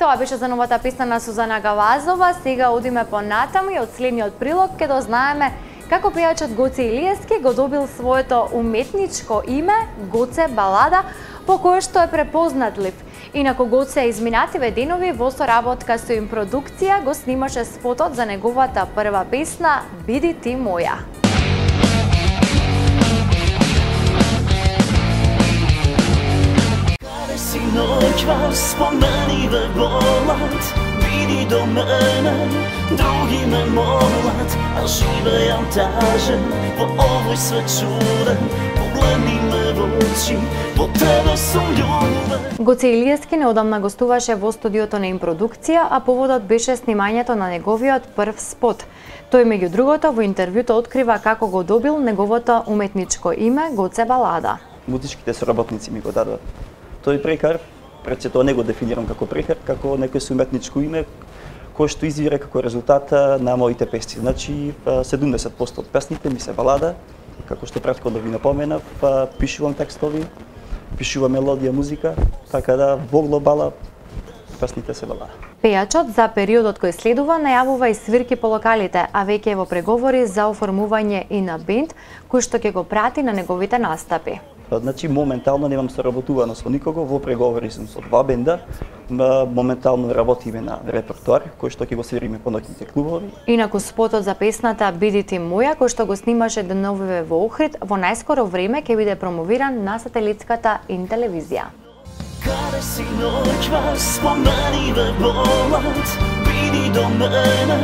Тоа беше за новата песна на Сузана Гавазова. Сега одиме понатаму и од следниот прилог ќе дознаеме како пејачот Гоце Илиевски го добил своето уметничко име Гоце Балада, по кое што е препознатлив. Инаку Гоце изминативе денови во соработка со им продукција го снимаше спотот за неговата прва песна Биди ти моја. Si noćva spomeni ve volat, vidi do mene, drugi me molat, a živejam tažen, po ovoj sve čuden, pogledni me v oči, po tebe sam ljuben. Гоце Илиевски неодамна гостуваше во студиото на им продукција, а поводот беше снимањето на неговиот прв спот. Тој меѓу другото во интервјуто открива како го добил неговото уметничко име Гоце Балада. Музичките соработници ми го дадоа тој прекар, пред се тоа не го дефинирам како прекар, како некој со уметничко име, кој што извира како резултат на моите песни. Значи, 70% од песните ми се балада, како што претходно ви напоменав, пишувам текстови, пишувам мелодија, музика, така да во глобала песните се балада. Пејачот за периодот кој следува најавува и свирки по локалите, а веќе е во преговори за оформување и на бенд, кој што ќе го прати на неговите настапи. Значи, моментално немам соработувано со никого, во преговори сум со два бенда, моментално работиме на репертоар, кој што ќе го свириме по ноќните клубови. Инаку спотот за песната Биди ти моја, кој што го снимаше деновиве во Охрид, во најскоро време ќе биде промовиран на сателитската ин телевизија. Kada si noćva spomeni ve volat, vidi do mene,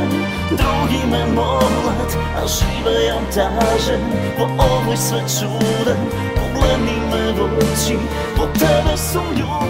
drugi me molat, a živejam tažen, po ovoj sve čuden, pogledni me v oči, po tebe sam ljuben.